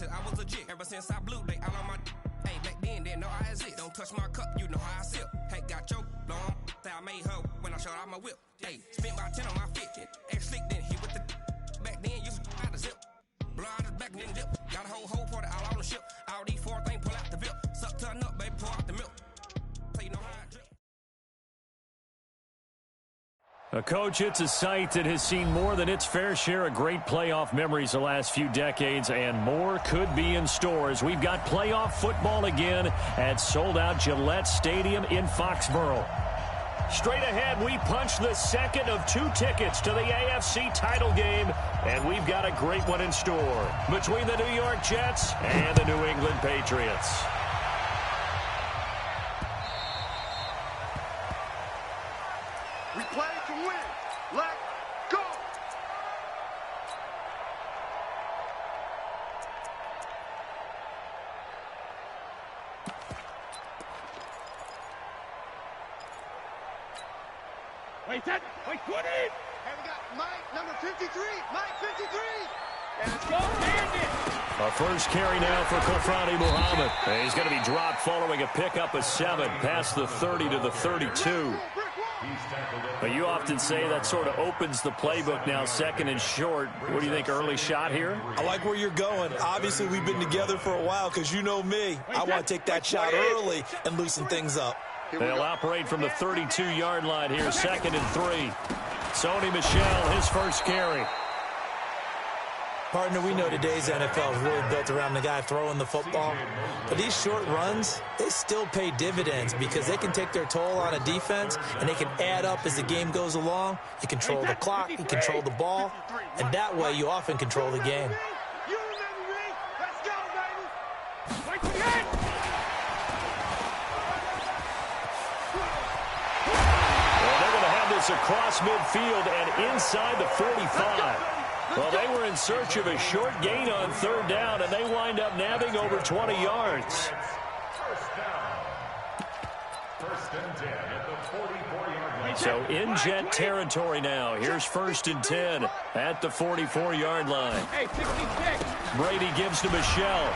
since I was a jit. Ever since I blew, they all on my. Hey, back then, didn't know I exist. Don't touch my cup, you know how I sip. Hey, got your long. I made her when I showed out my whip. Hey, spent about 10 on my fit. Ex-slick, then hit with the. Back then, used to out the zip. Blow out his back and then dip. Got a whole party all on the ship. All these four things pull out the VIP. Suck to a nut, baby, pour out the milk. So you know how I drip. A coach, it's a site that has seen more than its fair share of great playoff memories the last few decades, and more could be in store as we've got playoff football again at sold-out Gillette Stadium in Foxborough. Straight ahead, we punch the second of 2 tickets to the AFC title game, and we've got a great one in store between the New York Jets and the New England Patriots. We play to win. Let's go! Wait, 20! Hey, we got Mike, number 53. Mike, 53. And let's go, Bandit! A first carry now for Kofrani Muhammad. He's going to be dropped following a pickup of 7 past the 30 to the 32. But you often say that sort of opens the playbook now, second and short. What do you think, early shot here? I like where you're going. Obviously, we've been together for a while because you know me. I want to take that shot early and loosen things up. They'll operate from the 32-yard line here, second and 3. Sony Michel, his first carry. Partner, we know today's NFL is really built around the guy throwing the football. But these short runs, they still pay dividends because they can take their toll on a defense, and they can add up as the game goes along. You control the clock, you control the ball, and that way you often control the game. Across midfield and inside the 45. Well, they were in search of a short gain on third down, and they wind up nabbing over 20 yards. First and 10 at the 44-yard line. So in Jet territory now. Here's first and 10 at the 44-yard line. Hey, 66. Brady gives to Michel.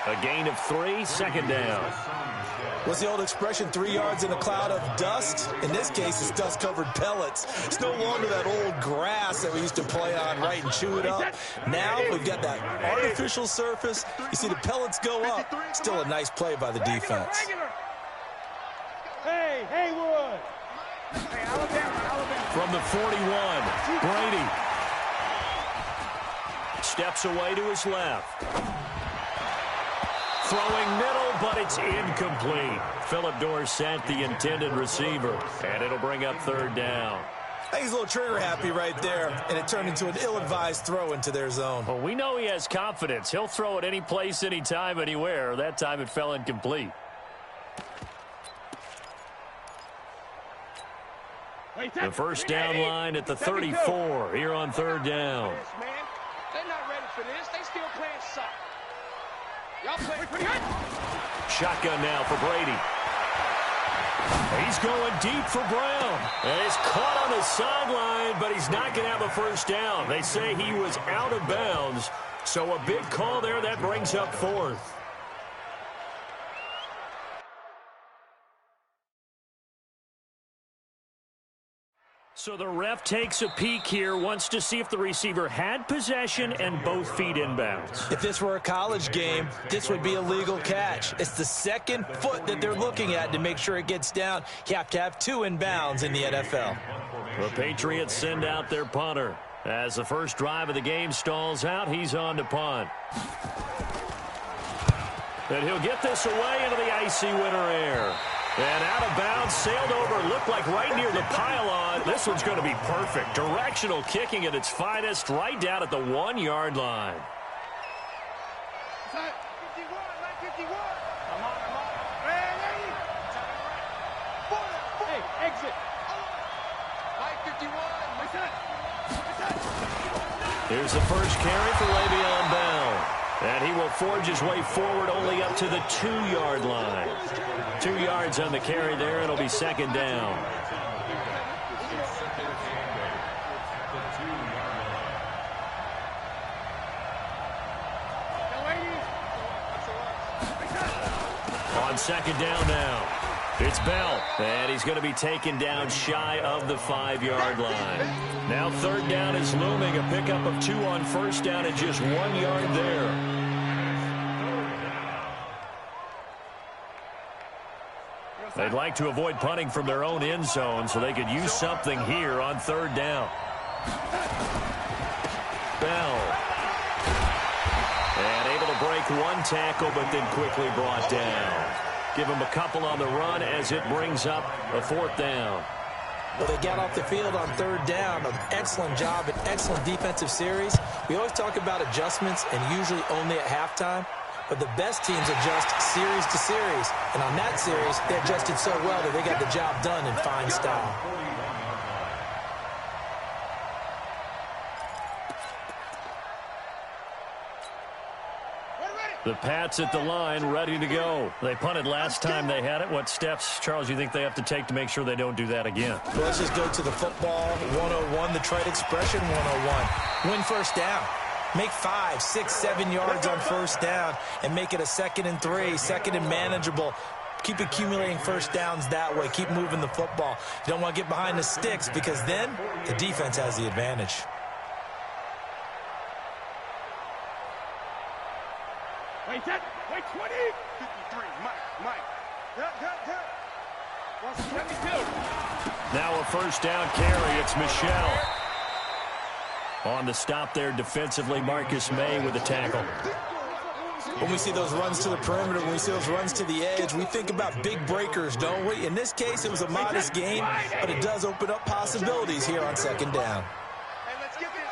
A gain of 3, second down. What's the old expression, 3 yards in a cloud of dust? In this case, it's dust-covered pellets. It's no longer that old grass that we used to play on, right, and chew it up. Now we've got that artificial surface. You see the pellets go up. Still a nice play by the defense. Hey, Haywood. Hey, Alabama. From the 41, Brady steps away to his left. Throwing middle, but it's incomplete. Philip Dorsett, the intended receiver, and it'll bring up third down. I think he's a little trigger happy right there, and it turned into an ill-advised throw into their zone. Well, we know he has confidence. He'll throw it any place, anytime, anywhere. That time it fell incomplete. The first down line at the 34 here on third down. They're not ready for this. They still playing soft. Y'all play pretty good. Shotgun now for Brady. He's going deep for Brown. And he's caught on the sideline, but he's not going to have a first down. They say he was out of bounds. So a big call there. That brings up fourth. So the ref takes a peek here, wants to see if the receiver had possession and both feet inbounds. If this were a college game, this would be a legal catch. It's the second foot that they're looking at to make sure it gets down. You have to have 2 inbounds in the NFL. The Patriots send out their punter. As the first drive of the game stalls out, he's on to punt. And he'll get this away into the icy winter air. And out of bounds, sailed over, looked like right near the pylon. This one's going to be perfect. Directional kicking at its finest, right down at the 1-yard line. 51, 951. Come on. Hey, exit. 951. Here's the first carry for Le'Veon Bell. And he will forge his way forward only up to the 2-yard line. 2 yards on the carry there. It'll be second down. On second down now, it's Bell, and he's going to be taken down shy of the 5-yard line. Now third down is looming, a pickup of 2 on first down and just 1 yard there. They'd like to avoid punting from their own end zone so they could use something here on third down. Bell. And able to break 1 tackle, but then quickly brought down. Give him a couple on the run as it brings up a 4th down. Well, they got off the field on third down. An excellent job, an excellent defensive series. We always talk about adjustments and usually only at halftime. But the best teams adjust series to series. And on that series, they adjusted so well that they got the job done in fine style. The Pats at the line, ready to go. They punted last time they had it. What steps, Charles, you think they have to take to make sure they don't do that again? Well, let's just go to the football 101, the trade expression 101. Win first down. Make 5, 6, 7 yards on first down and make it a 2nd and 3, 2nd and manageable. Keep accumulating first downs that way. Keep moving the football. You don't want to get behind the sticks because then the defense has the advantage. Wait, 20. 53, Mike. Well, 72. Now a first down carry. It's Michelle. On the stop there defensively, Marcus May with a tackle. When we see those runs to the perimeter, when we see those runs to the edge, we think about big breakers, don't we? In this case, it was a modest gain, but it does open up possibilities here on second down. Hey, let's get this.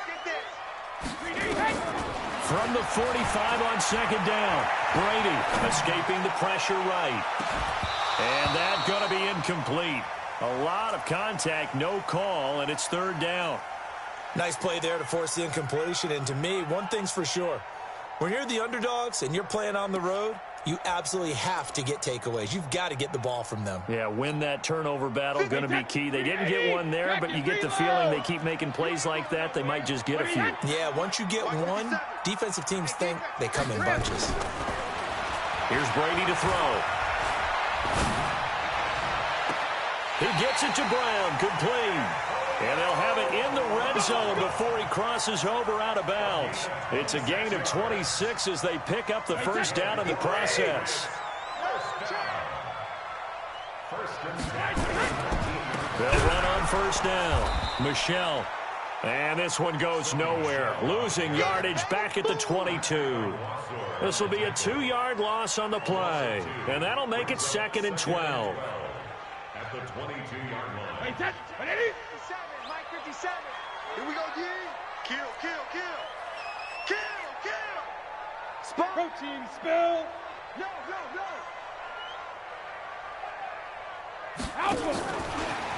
From the 45 on second down, Brady escaping the pressure right. And that's going to be incomplete. A lot of contact, no call, and it's third down. Nice play there to force the incompletion. And to me, one thing's for sure. When you're the underdogs and you're playing on the road, you absolutely have to get takeaways. You've got to get the ball from them. Yeah, win that turnover battle, going to be key. They didn't get one there, but you get the feeling they keep making plays like that, they might just get a few. Yeah, once you get one, defensive teams think they come in bunches. Here's Brady to throw. He gets it to Brown. Good play. And they'll have it in the red zone before he crosses over out of bounds. It's a gain of 26 as they pick up the first down in the process. They'll run on first down. Michelle. And this one goes nowhere. Losing yardage back at the 22. This will be a 2-yard loss on the play. And that'll make it 2nd and 12. At the 22-yard line. 57, Mike 57. Here we go, D. Kill. Spot. Protein spill. No. Alpha.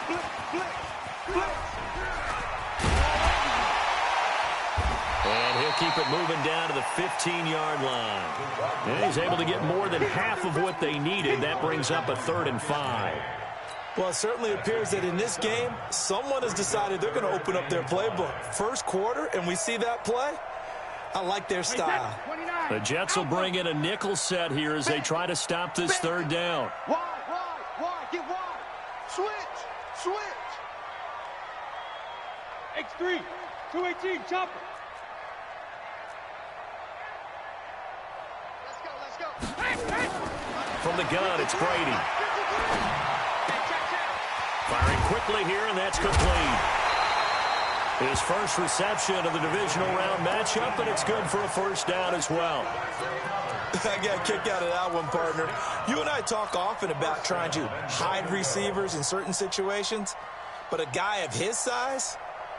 Blitz. And he'll keep it moving down to the 15-yard line. And he's able to get more than half of what they needed. That brings up a 3rd and 5. Well, it certainly appears that in this game, someone has decided they're going to open up their playbook. First quarter, and we see that play. I like their style. The Jets will bring in a nickel set here as they try to stop this third down. Wide. Get wide. Switch. X3. 218. Chopper. Let's go. From the gun, it's Brady. Firing quickly here, and that's complete. His first reception of the divisional round matchup, and it's good for a first down as well. I got a kick out of that one, partner. You and I talk often about trying to hide receivers in certain situations, but a guy of his size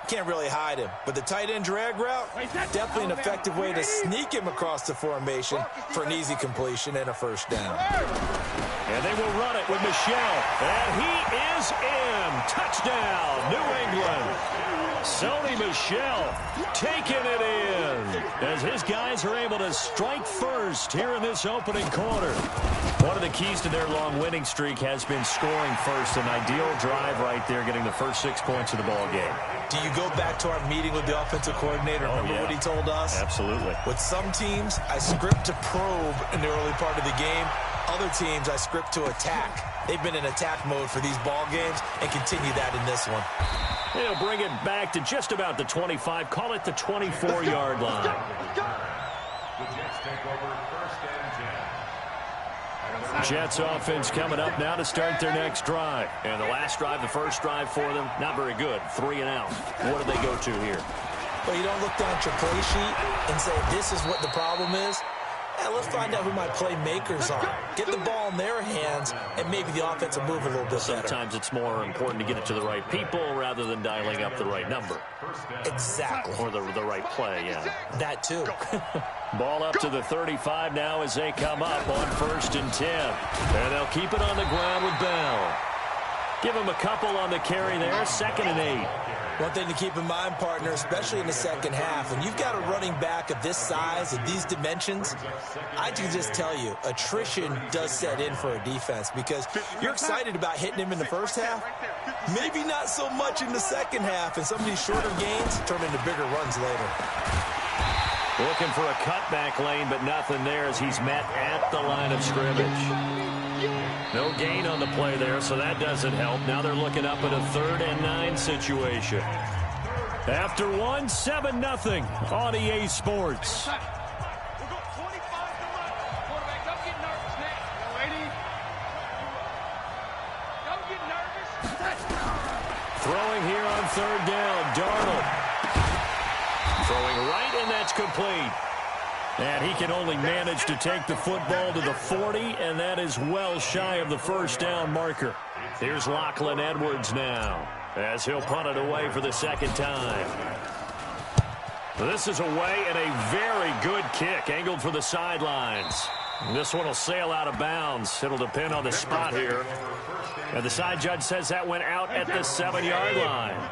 can't really hide him. But the tight end drag route, definitely an effective way to sneak him across the formation for an easy completion and a first down. And they will run it with Michelle. And he is in. Touchdown, New England. Sony Michel taking it in as his guys are able to strike first here in this opening quarter. One of the keys to their long winning streak has been scoring first. An ideal drive right there, getting the first 6 points of the ball game. Do you go back to our meeting with the offensive coordinator? Remember what he told us? Absolutely. With some teams, I script to probe in the early part of the game. Other teams I script to attack. They've been in attack mode for these ball games and continue that in this one. They'll bring it back to just about the 25. Call it the 24-yard line. The Jets take over first and 10. Jets offense coming up now to start their next drive. And the last drive, the first drive for them, not very good. 3 and out. What do they go to here? Well, you don't look down at your play sheet and say, this is what the problem is. Yeah, let's find out who my playmakers are. Get the ball in their hands, and maybe the offense will move a little bit better. Sometimes it's more important to get it to the right people rather than dialing up the right number. Exactly. Or the right play, yeah. That too. Ball up to the 35 now as they come up on 1st and 10. And they'll keep it on the ground with Bell. Give him a couple on the carry there, 2nd and 8. One thing to keep in mind, partner, especially in the second half, when you've got a running back of this size and these dimensions, I can just tell you, attrition does set in for a defense because you're excited about hitting him in the first half, maybe not so much in the second half, and some of these shorter gains turn into bigger runs later. Looking for a cutback lane, but nothing there as he's met at the line of scrimmage. No gain on the play there, so that doesn't help. Now they're looking up at a 3rd and 9 situation. After 1, 7-0 on EA Sports. Throwing here on 3rd down, Darnold. Throwing right, and that's complete. And he can only manage to take the football to the 40, and that is well shy of the 1st down marker. Here's Lachlan Edwards now, as he'll punt it away for the 2nd time. This is away, and a very good kick, angled for the sidelines. This one will sail out of bounds. It'll depend on the spot here. And the side judge says that went out at the 7-yard line.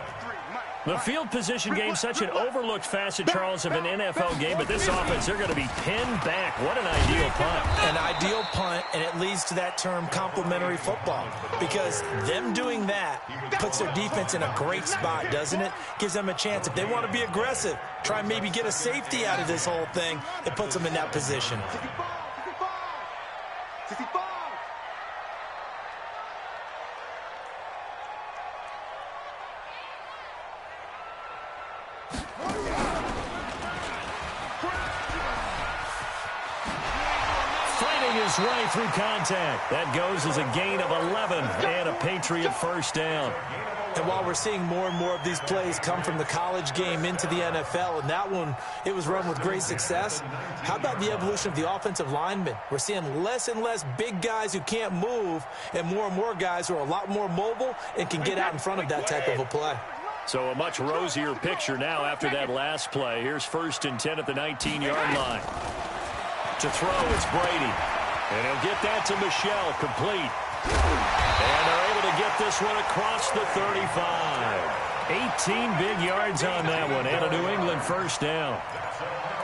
The field position game, such an overlooked facet, Charles, of an NFL game, but this offense, they're going to be pinned back. What an ideal punt. An ideal punt, and it leads to that term complementary football, because them doing that puts their defense in a great spot, doesn't it? Gives them a chance. If they want to be aggressive, try and maybe get a safety out of this whole thing, it puts them in that position. His way through contact. That goes as a gain of 11 and a Patriot 1st down. And while we're seeing more and more of these plays come from the college game into the NFL, and that one, it was run with great success, how about the evolution of the offensive linemen? We're seeing less and less big guys who can't move and more guys who are a lot more mobile and can get out in front of that type of a play. So a much rosier picture now after that last play. Here's 1st and 10 at the 19-yard line. To throw, it's Brady. And he'll get that to Michelle, complete. And they're able to get this one across the 35. 18 big yards on that one, and a New England 1st down.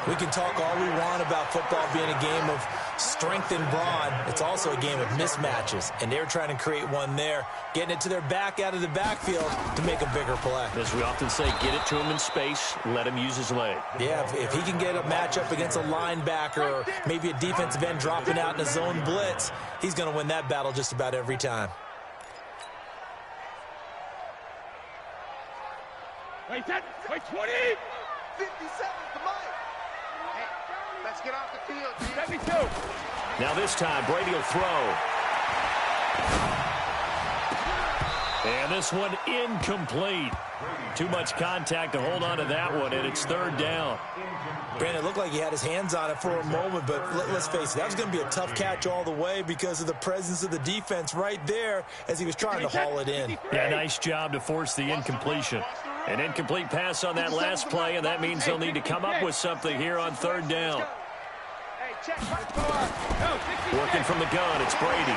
We can talk all we want about football being a game of strength and brawn. It's also a game of mismatches, and they're trying to create one there, getting it to their back out of the backfield to make a bigger play. As we often say, get it to him in space, let him use his leg. Yeah, if he can get a matchup against a linebacker or maybe a defensive end dropping out in a zone blitz, he's going to win that battle just about every time. Wait, 20! 57, come on! Hey, let's get off the field, G. 72! Now this time, Brady will throw. And this one incomplete. Too much contact to hold on to that one, and it's 3rd down. Brandon, it looked like he had his hands on it for a moment, but let's face it, that was going to be a tough catch all the way because of the presence of the defense right there as he was trying to haul it in. Yeah, nice job to force the incompletion. An incomplete pass on that last play, and that means they'll need to come up with something here on 3rd down. Working from the gun, it's Brady.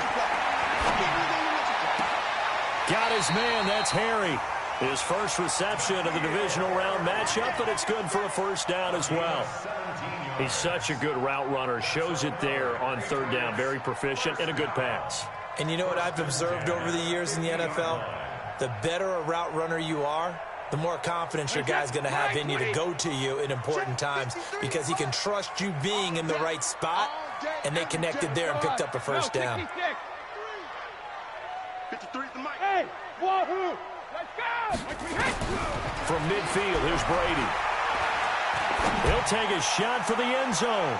Got his man, that's Harry. His first reception of the divisional round matchup, but it's good for a 1st down as well. He's such a good route runner. Shows it there on 3rd down. Very proficient and a good pass. And you know what I've observed over the years in the NFL? The better a route runner you are, the more confidence your guy's going to have in you to go to you in important times because he can trust you being in the right spot and they connected there and picked up a first down. 53 the mic. Hey, wahoo! Let's go! From midfield, here's Brady. He'll take a shot for the end zone.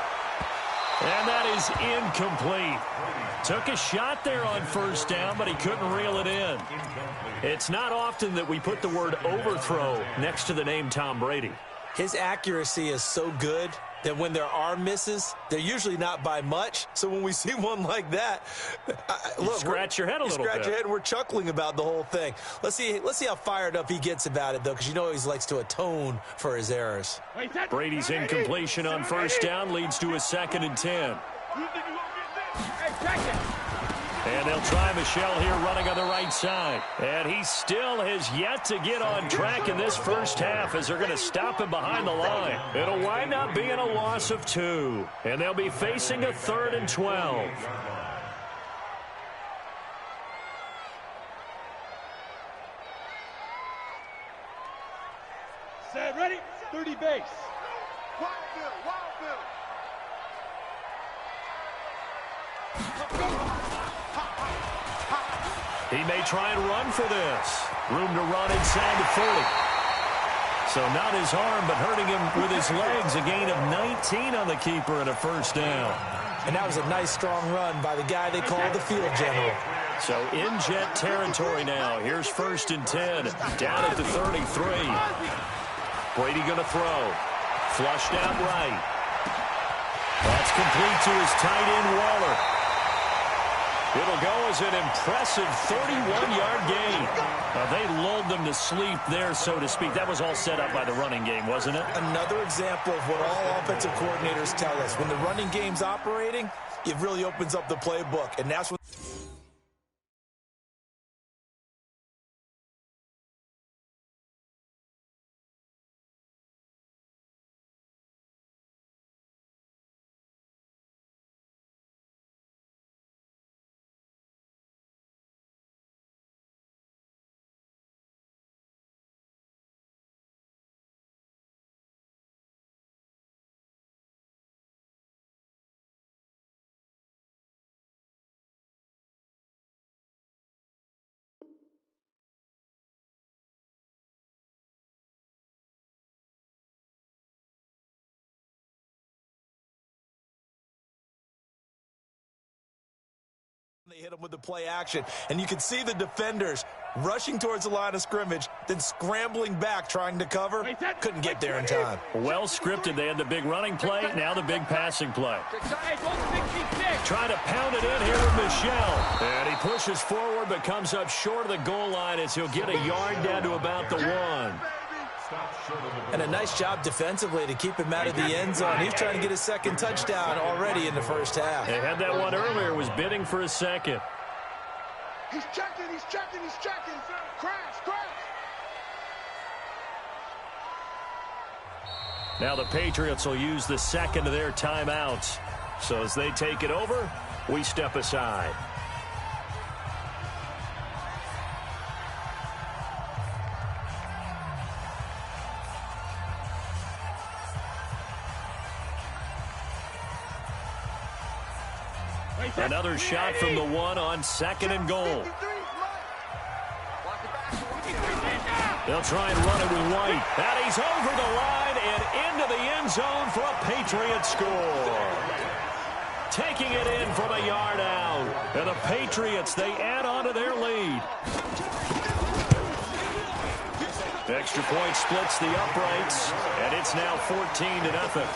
And that is incomplete. Took a shot there on first down, but he couldn't reel it in. It's not often that we put the word overthrow next to the name Tom Brady. His accuracy is so good that when there are misses, they're usually not by much. So when we see one like that, look, scratch your head a little bit. Scratch your head, and we're chuckling about the whole thing. Let's see how fired up he gets about it, though, because you know he likes to atone for his errors. Brady's incompletion on first down leads to a 2nd and 10. And they'll try Michelle here running on the right side. And he still has yet to get on track in this first half as they're going to stop him behind the line. It'll wind up being a loss of 2. And they'll be facing a 3rd and 12. Set, ready? 30 base. Wild Bill, Wild Bill. He may try and run for this. Room to run inside the 40. So not his arm, but hurting him with his legs. A gain of 19 on the keeper and a first down. And that was a nice, strong run by the guy they call the field general. So in jet territory now. Here's 1st and 10. Down at the 33. Brady going to throw. Flushed out right. That's complete to his tight end, Waller. It'll go as an impressive 31-yard gain. They lulled them to sleep there, so to speak. That was all set up by the running game, wasn't it? Another example of what all offensive coordinators tell us. When the running game's operating, it really opens up the playbook, and that's what... They hit him with the play action, and you can see the defenders rushing towards the line of scrimmage, then scrambling back, trying to cover. Couldn't get there in time. Well scripted. They had the big running play, now the big passing play. Trying to pound it in here with Michelle. And he pushes forward, but comes up short of the goal line as he'll get a yard down to about the 1. And a nice job defensively to keep him out of the end zone. He's trying to get his 2nd touchdown already in the first half. They had that one earlier, was bidding for a 2nd. He's checking, he's checking, he's checking. Crash, crash. Now the Patriots will use the 2nd of their timeouts. So as they take it over, we step aside. Another shot from the 1 on 2nd and goal. They'll try and run it with White. And he's over the line and into the end zone for a Patriot score. Taking it in from a yard out. And the Patriots, they add on to their lead. Extra point splits the uprights, and it's now 14-0.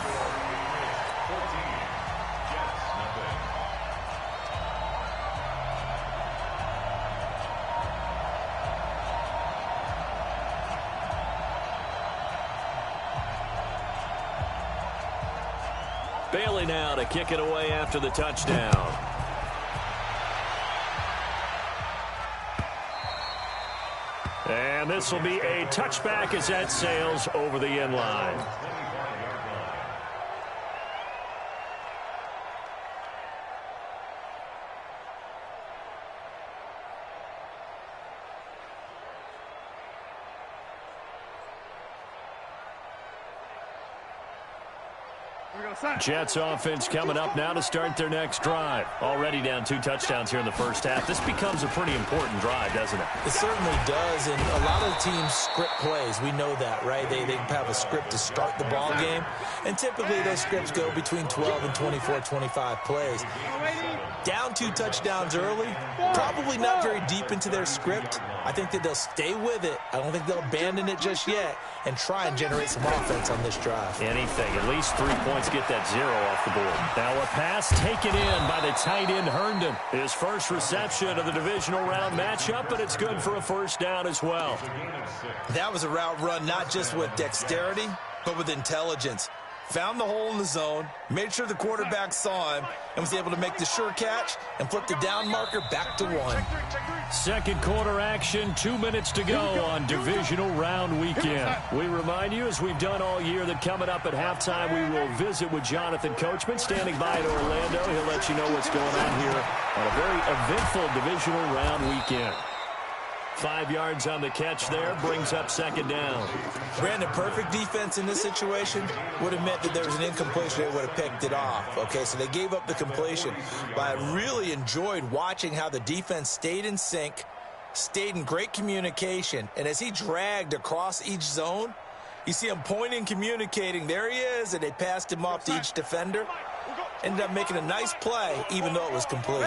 Bailey now to kick it away after the touchdown. And this will be a touchback as that sails over the end line. We're going Jets offense coming up now to start their next drive. Already down 2 touchdowns here in the first half. This becomes a pretty important drive, doesn't it? It certainly does, and a lot of the teams script plays. We know that, right? They have a script to start the ball game, and typically those scripts go between 12 and 24, 25 plays. Down 2 touchdowns early, probably not very deep into their script. I think that they'll stay with it. I don't think they'll abandon it just yet and try and generate some offense on this drive. Anything. At least 3 points get that 0 off the board. Now a pass taken in by the tight end Herndon. His first reception of the divisional round matchup, but it's good for a first down as well. That was a route run not just with dexterity, but with intelligence. Found the hole in the zone, made sure the quarterback saw him, and was able to make the sure catch and flip the down marker back to 1. Second quarter action, 2 minutes to go on divisional round weekend. We remind you, as we've done all year, that coming up at halftime, we will visit with Jonathan Coachman, standing by in Orlando. He'll let you know what's going on here on a very eventful divisional round weekend. 5 yards on the catch there, brings up second down. Brandon, perfect defense in this situation would have meant that there was an incompletion. They would have picked it off. Okay, so they gave up the completion. But I really enjoyed watching how the defense stayed in sync, stayed in great communication, and as he dragged across each zone, you see him pointing, communicating. There he is, and they passed him off to each defender. Ended up making a nice play, even though it was complete.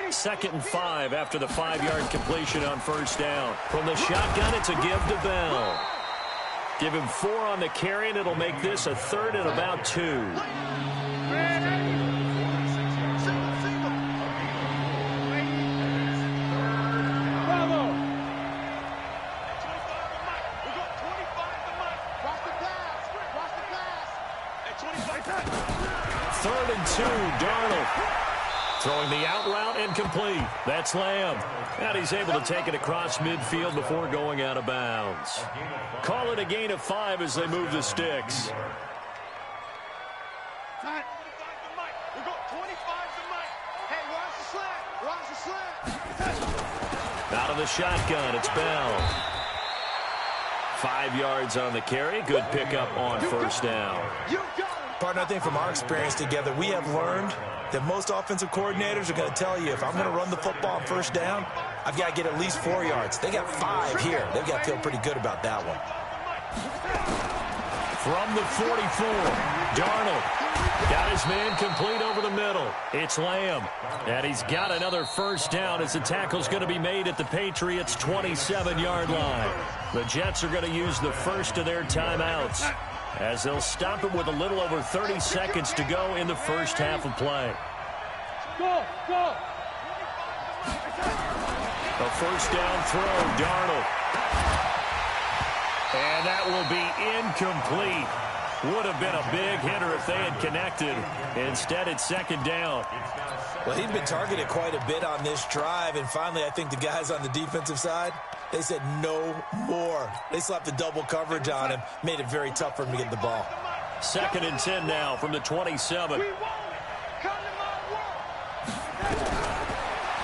2nd and 5 after the 5-yard completion on first down. From the shotgun, it's a give to Bell. Give him 4 on the carry, and it'll make this a 3rd and about 2. Third and 2, Darnold. Throwing the out route incomplete. That's Lamb. And he's able to take it across midfield before going out of bounds. Call it a gain of 5 as they move the sticks. Out of the shotgun, it's Bell. 5 yards on the carry. Good pickup on first down. Partner, I think from our experience together, we have learned that most offensive coordinators are going to tell you, if I'm going to run the football on first down, I've got to get at least 4 yards. They got 5 here. They've got to feel pretty good about that one. From the 44, Darnold got his man complete over the middle. It's Lamb. And he's got another first down as the tackle's going to be made at the Patriots' 27-yard line. The Jets are going to use the first of their timeouts, as they'll stop it with a little over 30 seconds to go in the first half of play. A first down throw, Darnold. And that will be incomplete. Would have been a big hitter if they had connected. Instead, it's second down. Well, he'd been targeted quite a bit on this drive, and finally I think the guys on the defensive side, they said no more. They slapped the double coverage on him, made it very tough for him to get the ball. 2nd and 10 now from the 27.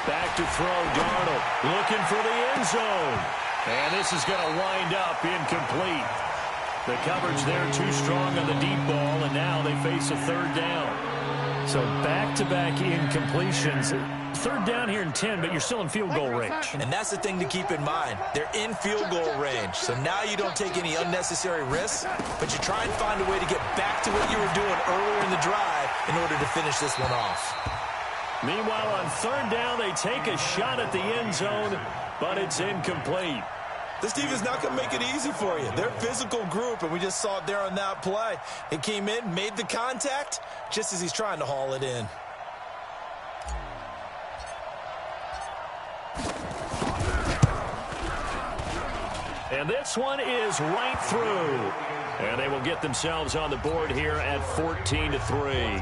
Back to throw, Darnold looking for the end zone. And this is going to wind up incomplete. The coverage there too strong on the deep ball, and now they face a third down. So back-to-back incompletions. Third down here in 10, but you're still in field goal range. And that's the thing to keep in mind. They're in field goal range. So now you don't take any unnecessary risks, but you try and find a way to get back to what you were doing earlier in the drive in order to finish this one off. Meanwhile, on third down, they take a shot at the end zone, but it's incomplete. This team is not going to make it easy for you. They're a physical group, and we just saw it there on that play. He came in, made the contact, just as he's trying to haul it in. And this one is right through. And they will get themselves on the board here at 14-3.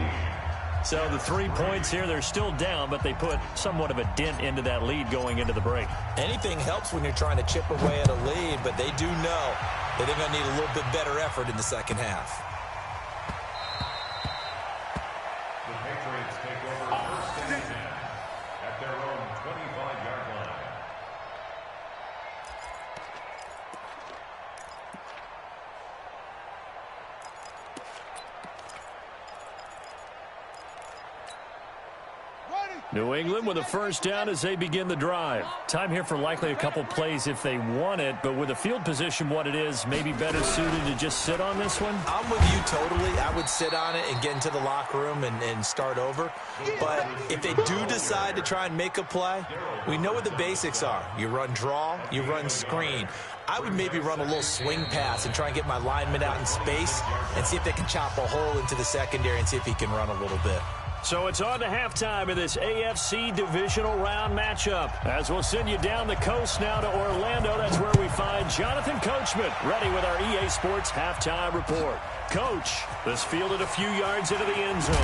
So the 3 points here, they're still down, but they put somewhat of a dent into that lead going into the break. Anything helps when you're trying to chip away at a lead, but they do know that they're going to need a little bit better effort in the second half. The Patriots take over first and 10 at their own 25-yard line. New England with a first down as they begin the drive. Time here for likely a couple plays if they want it, but with the field position what it is, maybe better suited to just sit on this one? I'm with you totally. I would sit on it and get into the locker room and start over. But if they do decide to try and make a play, we know what the basics are. You run draw, you run screen. I would maybe run a little swing pass and try and get my lineman out in space and see if they can chop a hole into the secondary and see if he can run a little bit. So it's on to halftime in this AFC divisional round matchup. As we'll send you down the coast now to Orlando, that's where we find Jonathan Coachman, ready with our EA Sports halftime report. Coach, this fielded a few yards into the end zone.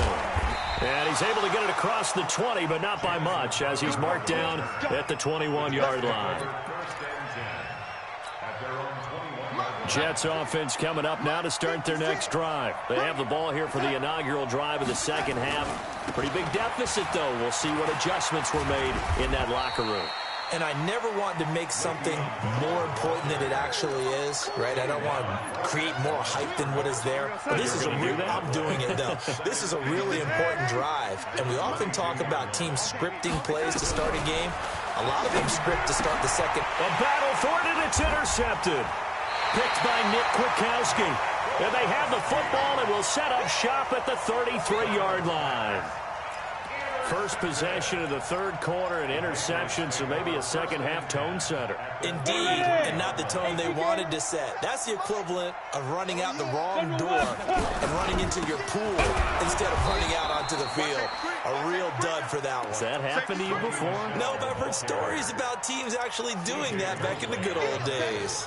And he's able to get it across the 20, but not by much, as he's marked down at the 21-yard line. Jets offense coming up now to start their next drive. They have the ball here for the inaugural drive of the second half. Pretty big deficit, though. We'll see what adjustments were made in that locker room. And I never want to make something more important than it actually is, right? I don't want to create more hype than what is there. But this is a real, I'm doing it, though. This is a really important drive. And we often talk about teams scripting plays to start a game. A lot of them script to start the second. A battle for it, and it's intercepted. Picked by Nick Kwiatkowski. And they have the football and will set up shop at the 33-yard line. First possession of the third quarter, an interception, so maybe a second-half tone setter. Indeed, and not the tone they wanted to set. That's the equivalent of running out the wrong door and running into your pool instead of running out onto the field. A real dud for that one. Has that happened to you before? No, but I've heard stories about teams actually doing that back in the good old days.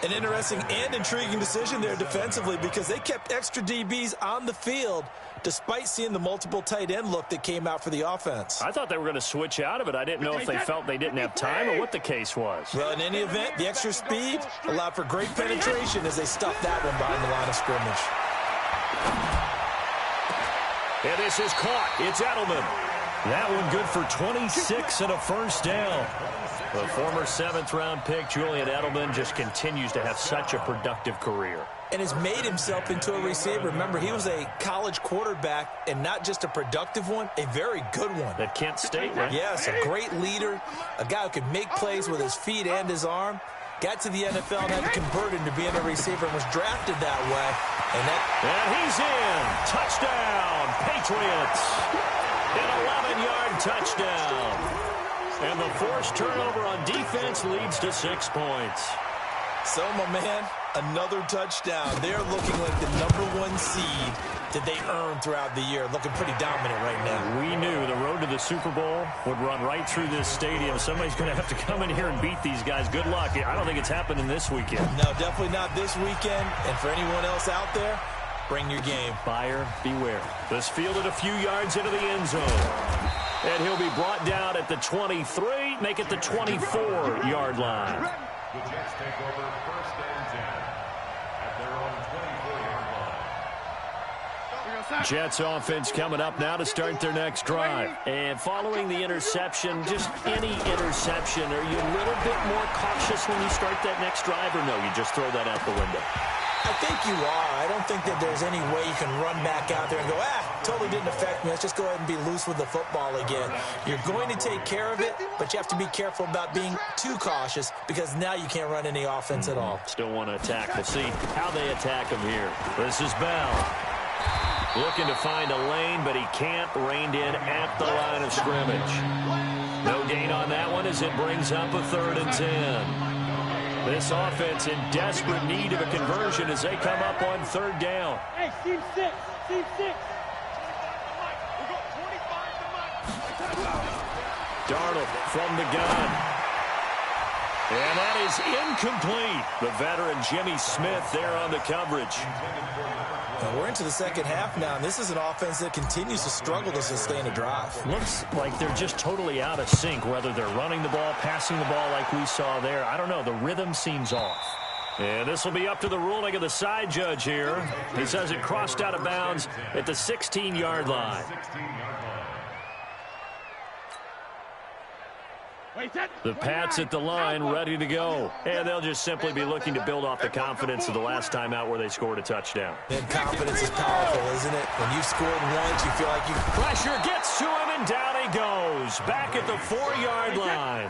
An interesting and intriguing decision there defensively because they kept extra DBs on the field despite seeing the multiple tight end look that came out for the offense. I thought they were going to switch out of it. I didn't know if they felt they didn't have time or what the case was. Well, in any event, the extra speed allowed for great penetration as they stuffed that one behind the line of scrimmage. And this is caught. It's Edelman. That one good for 26 and a first down. The former seventh-round pick, Julian Edelman, just continues to have such a productive career. And has made himself into a receiver. Remember, he was a college quarterback, and not just a productive one, a very good one. At Kent State, right? Yes, a great leader, a guy who could make plays with his feet and his arm. Got to the NFL and had to convert into being a receiver and was drafted that way. And he's in. Touchdown, Patriots. An 11-yard touchdown. And the forced turnover on defense leads to 6 points. So, my man, another touchdown. They're looking like the #1 seed that they earned throughout the year. Looking pretty dominant right now. We knew the road to the Super Bowl would run right through this stadium. Somebody's going to have to come in here and beat these guys. Good luck. I don't think it's happening this weekend. No, definitely not this weekend. And for anyone else out there, bring your game. Buyer beware. This fielded a few yards into the end zone. And he'll be brought down at the 23, make it the 24-yard line. The Jets take over first and 10 at their own 24-yard line. Jets offense coming up now to start their next drive. And following the interception, just any interception, are you a little bit more cautious when you start that next drive, or no, you just throw that out the window? I think you are. I don't think that there's any way you can run back out there and go, totally didn't affect me. Let's just go ahead and be loose with the football again. You're going to take care of it, but you have to be careful about being too cautious because now you can't run any offense at all. Still want to attack. We'll see how they attack him here. This is Bell. Looking to find a lane, but he can't. Reined in at the line of scrimmage. No gain on that one as it brings up a 3rd and 10. This offense in desperate need of a conversion as they come up on 3rd down. Hey, Team 6. Team 6. Darnold from the gun. And that is incomplete. The veteran Jimmy Smith there on the coverage. Now we're into the second half now, and this is an offense that continues to struggle to sustain a drive. Looks like they're just totally out of sync, whether they're running the ball, passing the ball like we saw there. I don't know. The rhythm seems off. And this will be up to the ruling of the side judge here. He says it crossed out of bounds at the 16-yard line. The Pats at the line, ready to go. And they'll just simply be looking to build off the confidence of the last time out where they scored a touchdown. And confidence is powerful, isn't it? When you've scored once, you feel like you... Pressure gets to him, and down he goes, back at the 4-yard line.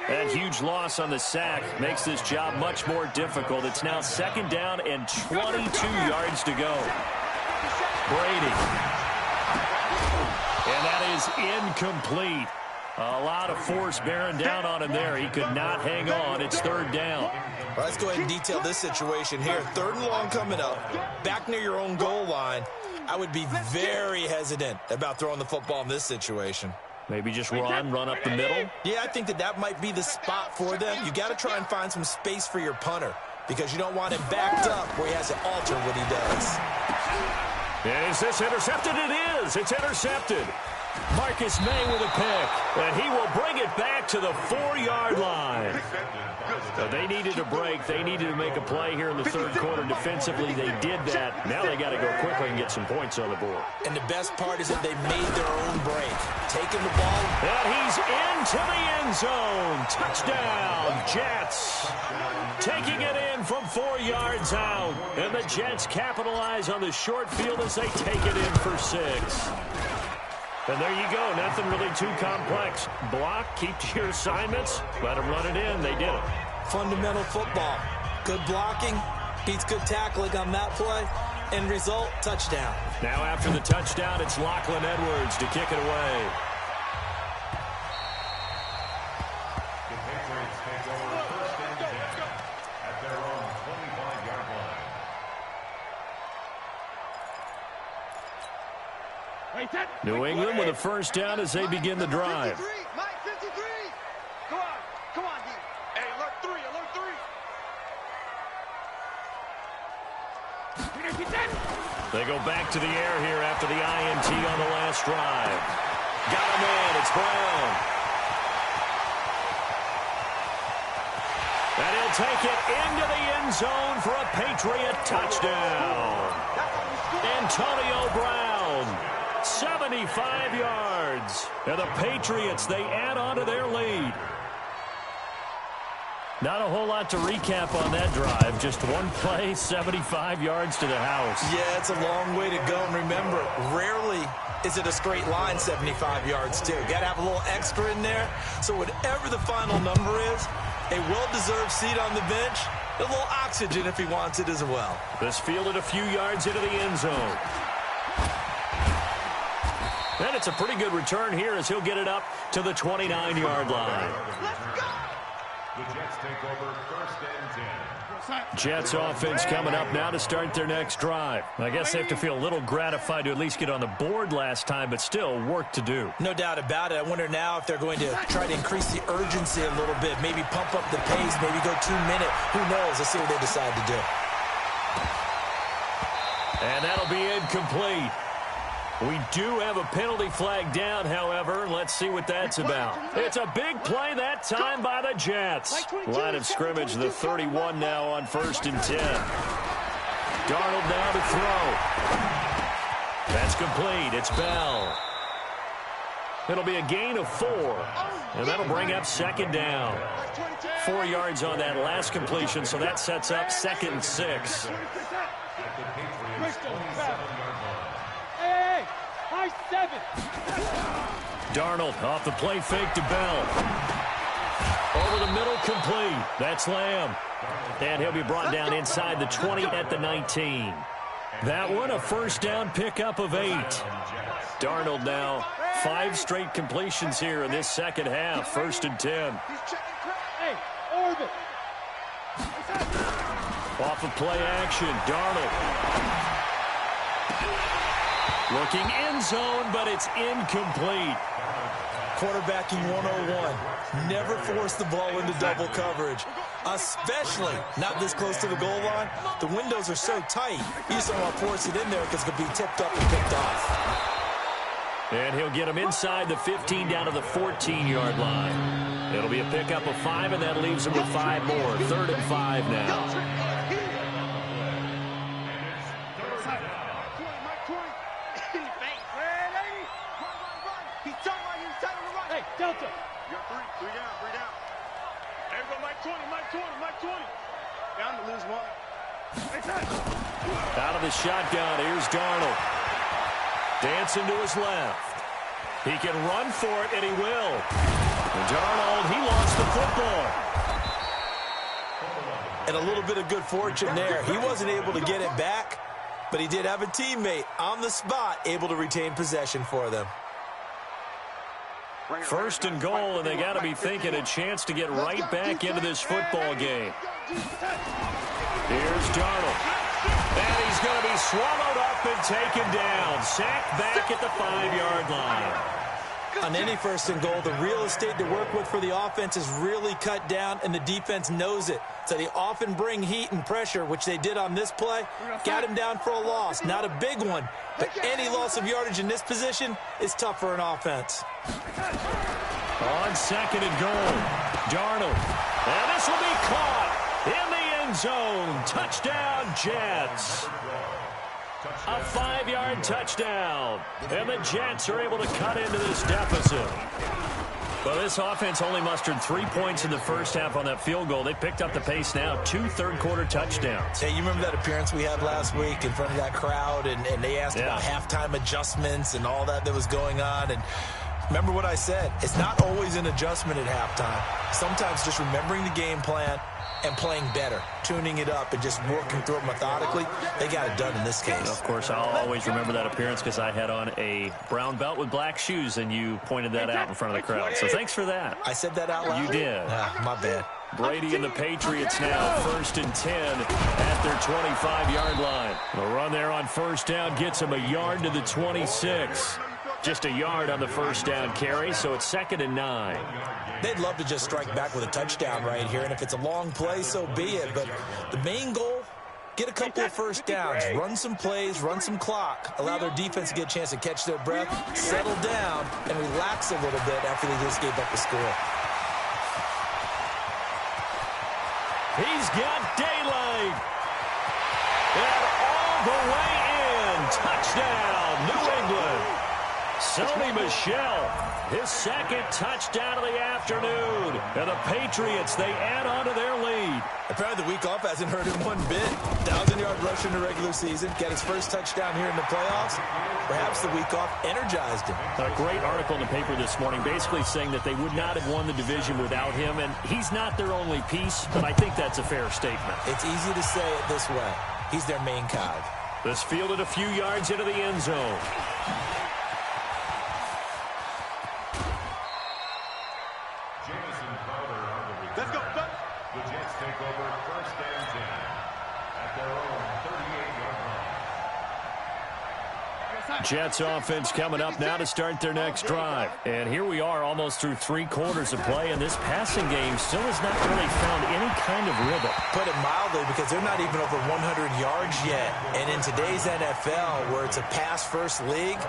That huge loss on the sack makes this job much more difficult. It's now 2nd down and 22 yards to go. Brady. And that is incomplete. A lot of force bearing down on him there. He could not hang on. It's 3rd down. Well, let's go ahead and detail this situation here. 3rd and long coming up. Back near your own goal line. I would be very hesitant about throwing the football in this situation. Maybe just run up the middle? Yeah, I think that might be the spot for them. You got to try and find some space for your punter because you don't want him backed up where he has to alter what he does. And is this intercepted? It is. It's intercepted. Marcus May with a pick, and he will bring it back to the 4-yard line. So they needed a break. They needed to make a play here in the 3rd quarter defensively. They did that. Now they got to go quickly and get some points on the board. And the best part is that they made their own break. Taking the ball. And he's into the end zone. Touchdown, Jets. Taking it in from 4 yards out. And the Jets capitalize on the short field as they take it in for 6. And there you go. Nothing really too complex. Block, keep to your assignments, let them run it in. They did it. Fundamental football. Good blocking, beats good tackling on that play. End result, touchdown. Now after the touchdown, it's Lachlan Edwards to kick it away. The Patriots take over 1st and 10 at their own 25-yard line. New England with a 1st down as they begin the drive. Mike 53. Come on, D. Hey, alert 3, alert 3. They go back to the air here after the INT on the last drive. Got him in. It's Brown. And he'll take it into the end zone for a Patriot touchdown. Antonio Brown. 75 yards. And the Patriots, they add on to their lead. Not a whole lot to recap on that drive. Just one play, 75 yards to the house. Yeah, it's a long way to go. And remember, rarely is it a straight line 75 yards, too. Got to have a little extra in there. So whatever the final number is, a well-deserved seat on the bench, a little oxygen if he wants it as well. This fielded a few yards into the end zone. And it's a pretty good return here as he'll get it up to the 29-yard line. Let's go. The Jets take over 1st and 10. Jets offense coming up now to start their next drive. I guess they have to feel a little gratified to at least get on the board last time, but still work to do. No doubt about it. I wonder now if they're going to try to increase the urgency a little bit, maybe pump up the pace, maybe go 2-minute. Who knows? Let's see what they decide to do. And that'll be incomplete. We do have a penalty flag down, however. Let's see what that's about. It's a big play that time by the Jets. Line of scrimmage, the 31 now on 1st and 10. Darnold now to throw. That's complete. It's Bell. It'll be a gain of 4. And that'll bring up 2nd down. 4 yards on that last completion, so that sets up 2nd and 6. Darnold off the play fake to Bell. Over the middle, complete. That's Lamb. And he'll be brought down inside the 20 at the 19. That one, a 1st down pickup of 8. Darnold now 5 straight completions here in this 2nd half. 1st and 10. Hey, orbit. Off of play action, Darnold. Looking end zone, but it's incomplete. Quarterbacking 101. Never force the ball into double coverage, especially not this close to the goal line. The windows are so tight, you just don't want to force it in there because it could be tipped up and picked off. And he'll get him inside the 15 down to the 14-yard line. It'll be a pickup of 5, and that leaves him with 5 more. 3rd and 5 now. Delta. You got 3 down. There we go, Mike 20. Down to lose 1. Out of the shotgun, here's Darnold. Dancing to his left. He can run for it, and he will. And Darnold, he lost the football. And a little bit of good fortune there. He wasn't able to get it back, but he did have a teammate on the spot able to retain possession for them. First and goal, and they got to be thinking a chance to get right back into this football game. Here's Darnold. And he's going to be swallowed up and taken down. Sacked back at the 5-yard line. On any first and goal, the real estate to work with for the offense is really cut down, and the defense knows it. So they often bring heat and pressure, which they did on this play. Got him down for a loss. Not a big one, but any loss of yardage in this position is tough for an offense. On second and goal, Darnold. And this will be caught in the end zone. Touchdown, Jets. A 5-yard touchdown. And the Jets are able to cut into this deficit. Well, this offense only mustered 3 points in the first half on that field goal. They picked up the pace now. 2 third-quarter touchdowns. Hey, you remember that appearance we had last week in front of that crowd, and they asked about halftime adjustments and all that was going on, and remember what I said. It's not always an adjustment at halftime. Sometimes just remembering the game plan and playing better, tuning it up and just working through it methodically. They got it done in this case. Of course, I'll always remember that appearance because I had on a brown belt with black shoes, and you pointed that out in front of the crowd. So thanks for that. I said that out loud? You did. My bad. Brady and the Patriots now first and 10 at their 25-yard line. The run there on first down gets him a yard to the 26. Just a yard on the first down carry, so it's 2nd and 9. They'd love to just strike back with a touchdown right here, and if it's a long play, so be it. But the main goal, get a couple of first downs, run some plays, run some clock, allow their defense to get a chance to catch their breath, settle down, and relax a little bit after they just gave up the score. He's got daylight. And all the way in. Touchdown, New England. Sony Michel, his 2nd touchdown of the afternoon. And the Patriots, they add on to their lead. Apparently the week off hasn't hurt him one bit. 1,000-yard rush in the regular season. Got his first touchdown here in the playoffs. Perhaps the week off energized him. A great article in the paper this morning basically saying that they would not have won the division without him. And he's not their only piece, but I think that's a fair statement. It's easy to say it this way. He's their main cog. This fielded a few yards into the end zone. Let's go. The Jets take over 1st and 10 at their own 38-yard line. Jets offense coming up now to start their next drive. And here we are almost through 3 quarters of play, and this passing game still has not really found any kind of rhythm. Put it mildly, because they're not even over 100 yards yet. And in today's NFL, where it's a pass-first league,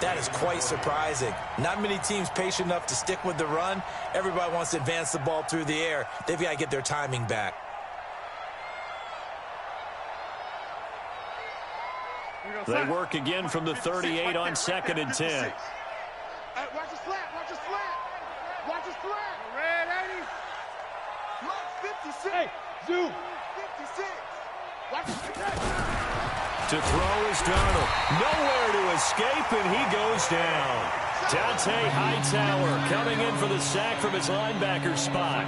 that is quite surprising. Not many teams patient enough to stick with the run. Everybody wants to advance the ball through the air. They've got to get their timing back. They work again from the 38 on 2nd and 10. Hey, watch the slant, watch the slant. Watch the slant. Red 80. Watch 56. Hey, zoom. 56. Watch the slant. To throw is Darnold. Nowhere to escape, and he goes down. Dante Hightower coming in for the sack from his linebacker spot.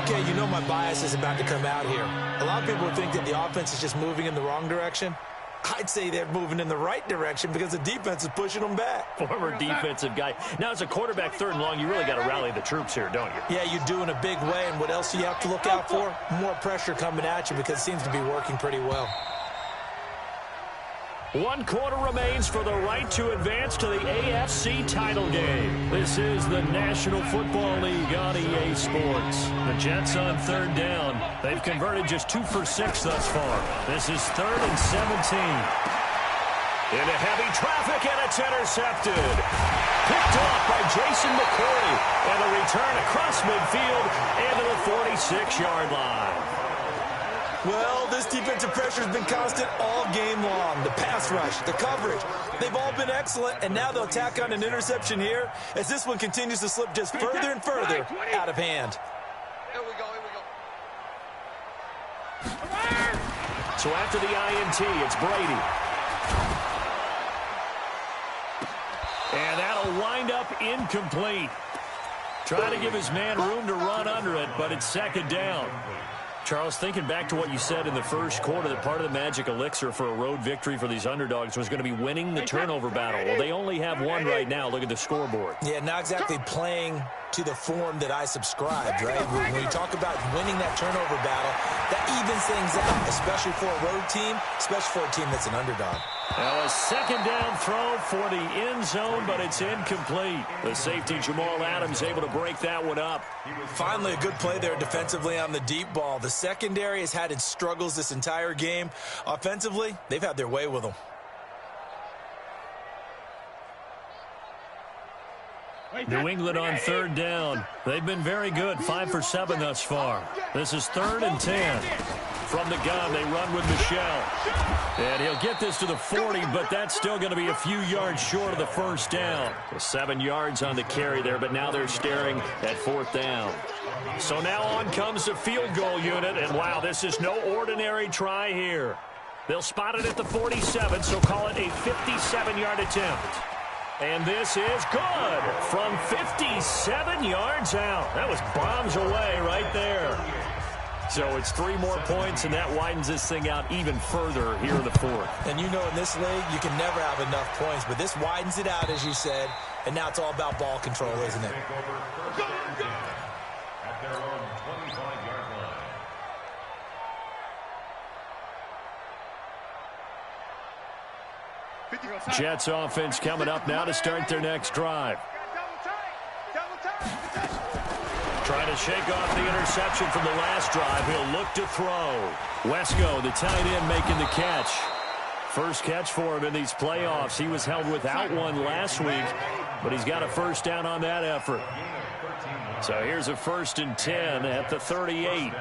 Okay, you know my bias is about to come out here. A lot of people would think that the offense is just moving in the wrong direction. I'd say they're moving in the right direction because the defense is pushing them back. Former defensive guy. Now, as a quarterback 3rd and long, you really got to rally the troops here, don't you? Yeah, you do in a big way, and what else do you have to look out for? More pressure coming at you because it seems to be working pretty well. 1 quarter remains for the right to advance to the AFC title game. This is the National Football League on EA Sports. The Jets on 3rd down. They've converted just 2 for 6 thus far. This is 3rd and 17. Into heavy traffic, and it's intercepted. Picked off by Jason McCourty. And a return across midfield into the 46-yard line. Well, this defensive pressure has been constant all game long. The pass rush, the coverage, they've all been excellent, and now they'll tack on an interception here as this one continues to slip just further and further out of hand. Here we go, here we go. So after the INT, it's Brady. And that'll wind up incomplete. Trying to give his man room to run under it, but it's second down. Charles, thinking back to what you said in the first quarter, that part of the magic elixir for a road victory for these underdogs was going to be winning the turnover battle. Well, they only have one right now. Look at the scoreboard. Yeah, not exactly playing to the form that I subscribed, right? When you talk about winning that turnover battle, that evens things out, especially for a road team, especially for a team that's an underdog. Now a second down throw for the end zone, but it's incomplete. The safety, Jamal Adams, able to break that one up. Finally, a good play there defensively on the deep ball. The secondary has had its struggles this entire game. Offensively, they've had their way with them. New England on third down. They've been very good, 5 for 7 thus far. This is 3rd and 10. From the gun, they run with Michel. And he'll get this to the 40, but that's still going to be a few yards short of the first down. 7 yards on the carry there, but now they're staring at 4th down. So now on comes the field goal unit, and wow, this is no ordinary try here. They'll spot it at the 47, so call it a 57-yard attempt. And this is good from 57 yards out. That was bombs away right there. So it's 3 more points, and that widens this thing out even further here in the 4th. And you know in this league, you can never have enough points, but this widens it out, as you said, and now it's all about ball control, isn't it? At their own 25-yard line. Jets offense coming up now to start their next drive. Trying to shake off the interception from the last drive. He'll look to throw. Wesco, the tight end, making the catch. First catch for him in these playoffs. He was held without one last week, but he's got a first down on that effort. So here's a 1st and 10 at the 38.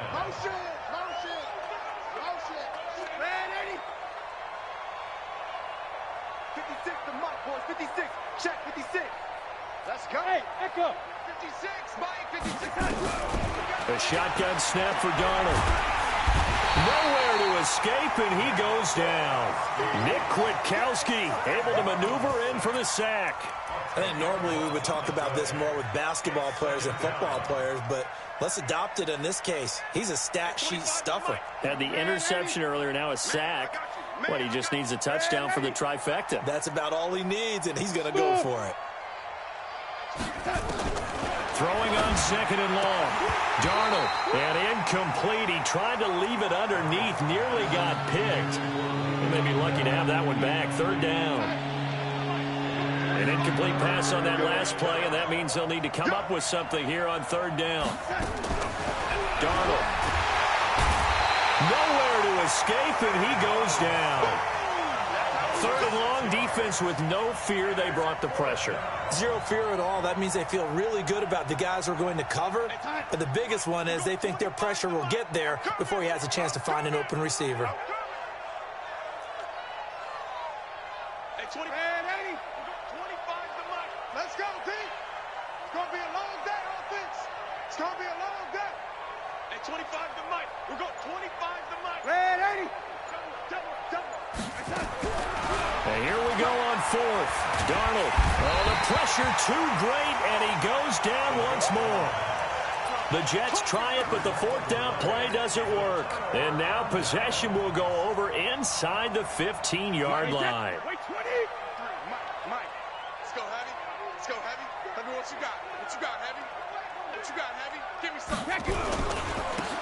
A shotgun snap for Darnold. Nowhere to escape, and he goes down. Nick Kwiatkowski able to maneuver in for the sack. I think normally we would talk about this more with basketball players and football players, but let's adopt it in this case. He's a stat sheet stuffer. Had the interception earlier, now a sack. What, he just needs a touchdown for the trifecta. That's about all he needs, and he's going to go for it. Throwing on 2nd and long. Darnold, and incomplete. He tried to leave it underneath, nearly got picked. He may be lucky to have that one back. 3rd down. An incomplete pass on that last play, and that means they'll need to come up with something here on 3rd down. Darnold. Nowhere to escape, and he goes down. 3rd and long, defense with no fear. They brought the pressure. Zero fear at all. That means they feel really good about the guys who are going to cover. But the biggest one is they think their pressure will get there before he has a chance to find an open receiver. Hey, 20, man, 80. 25 to Mike. Let's go, team. It's going to be a long day, offense. It's going to be a long day. Hey, 25 to Mike. We're going 25 to Mike. Red 80. And here we go on 4th. Darnold. Oh, the pressure too great, and he goes down once more. The Jets try it, but the 4th down play doesn't work. And now possession will go over inside the 15-yard line. Wait, 20. Mike, let's go heavy. Let's go heavy. Tell me what you got. What you got, heavy? What you got, heavy? Give me something.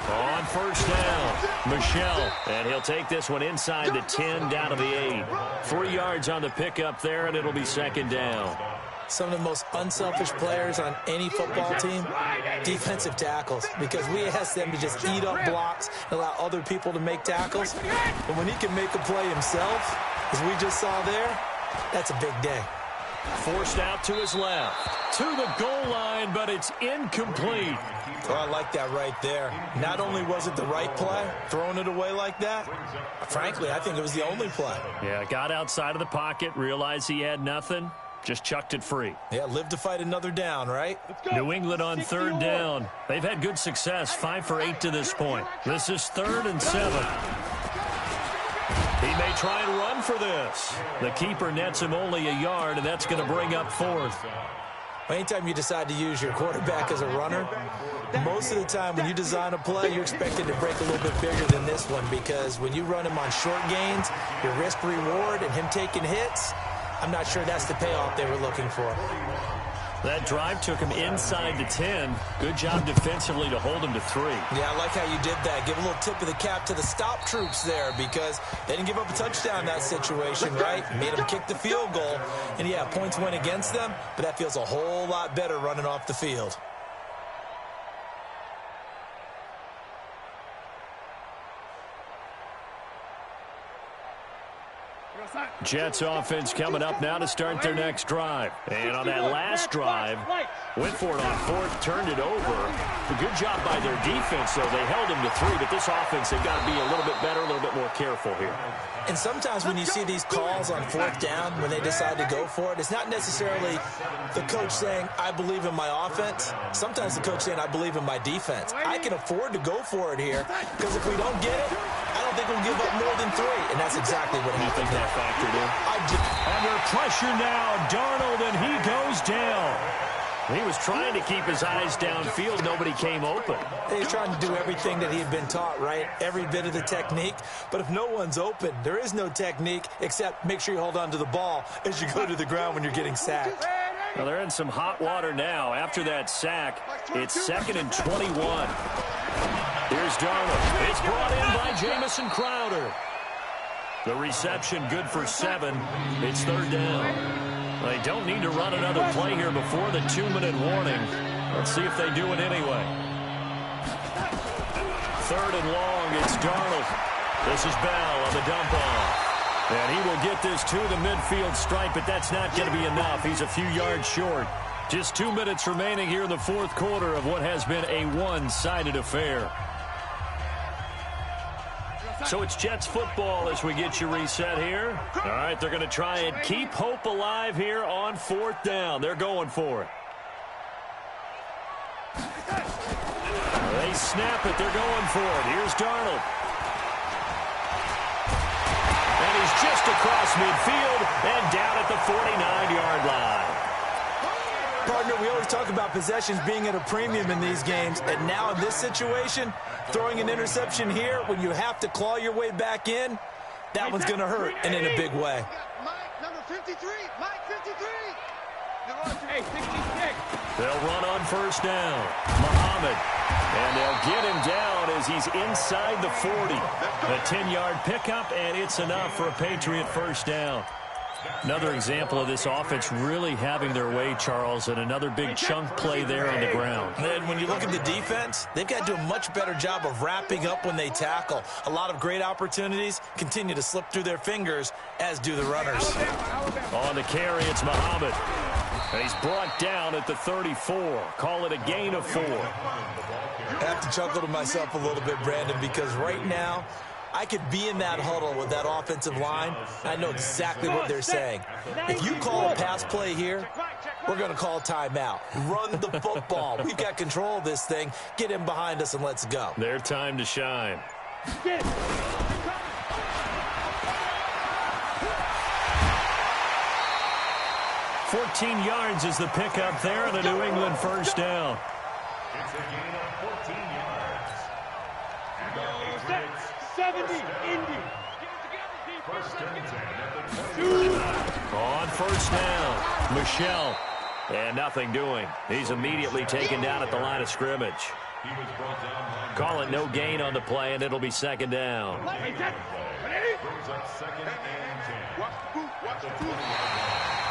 On 1st down, Michel, and he'll take this one inside the 10 down to the 8. 3 yards on the pickup there, and it'll be 2nd down. Some of the most unselfish players on any football team, defensive tackles, because we ask them to just eat up blocks and allow other people to make tackles. But when he can make a play himself, as we just saw there, that's a big day. Forced out to his left, to the goal line, but it's incomplete. Oh, I like that right there. Not only was it the right play, throwing it away like that, frankly, I think it was the only play. Yeah, got outside of the pocket, realized he had nothing, just chucked it free. Yeah, live to fight another down, right? New England on 3rd down. They've had good success, 5 for 8 to this point. This is 3rd and 7. He may try and run for this. The keeper nets him only a yard, and that's going to bring up fourth. Anytime you decide to use your quarterback as a runner, most of the time when you design a play, you're expected to break a little bit bigger than this one, because when you run him on short gains, your risk-reward and him taking hits, I'm not sure that's the payoff they were looking for. That drive took him inside the 10. Good job defensively to hold him to 3. Yeah, I like how you did that. Give a little tip of the cap to the stop troops there, because they didn't give up a touchdown in that situation, right? Made them kick the field goal. And, yeah, points went against them, but that feels a whole lot better running off the field. Jets offense coming up now to start their next drive. And on that last drive, went for it on fourth, turned it over. A good job by their defense, though. They held him to 3, but this offense, they've got to be a little bit better, a little bit more careful here. And sometimes when you see these calls on fourth down, when they decide to go for it, it's not necessarily the coach saying, I believe in my offense. Sometimes the coach saying, I believe in my defense. I can afford to go for it here, because if we don't get it, I don't think we'll give up more than 3. And that's exactly what happened. You think that factored in? Under pressure now, Darnold, and he goes down. He was trying to keep his eyes downfield. Nobody came open. He's trying to do everything that he had been taught, right? Every bit of the technique. But if no one's open, there is no technique except make sure you hold on to the ball as you go to the ground when you're getting sacked. Well, they're in some hot water now. After that sack, it's 2nd and 21. Here's Darnold. It's brought in by Jamison Crowder. The reception good for 7. It's 3rd down. They don't need to run another play here before the 2-minute warning. Let's see if they do it anyway. 3rd and long. It's Darnold. This is Bell on the dump off. And he will get this to the midfield stripe, but that's not going to be enough. He's a few yards short. Just 2 minutes remaining here in the 4th quarter of what has been a one-sided affair. So it's Jets football as we get you reset here. All right, they're going to try and keep hope alive here on 4th down. They're going for it. They snap it. They're going for it. Here's Darnold. And he's just across midfield and down at the 49-yard line. Partner, we always talk about possessions being at a premium in these games, and now in this situation, throwing an interception here when you have to claw your way back in, that one's going to hurt, and in a big way. Mike, number 53. Mike, 53. Hey, 66. They'll run on 1st down. Muhammad. And they'll get him down as he's inside the 40. A 10-yard pickup, and it's enough for a Patriot 1st down. Another example of this offense really having their way, Charles, and another big chunk play there on the ground. And when you look at the defense, they've got to do a much better job of wrapping up when they tackle. A lot of great opportunities continue to slip through their fingers, as do the runners. On the carry, it's Muhammad. And he's brought down at the 34. Call it a gain of 4. I have to chuckle to myself a little bit, Brandon, because right now, I could be in that huddle with that offensive line. I know exactly what they're saying. If you call a pass play here, we're going to call timeout. Run the football. We've got control of this thing. Get him behind us and let's go. Their time to shine. 14 yards is the pickup there on a New England 1st down. It's a gain of 14 yards. And the Patriots 70, Indy. 1st and 10 at the 20. On 1st down, Michelle. And nothing doing. He's immediately taken down at the line of scrimmage. He was brought down by Call it no gain on the play, and it'll be 2nd down. brings up 2nd and 10. Watch the boot. Watch the boot.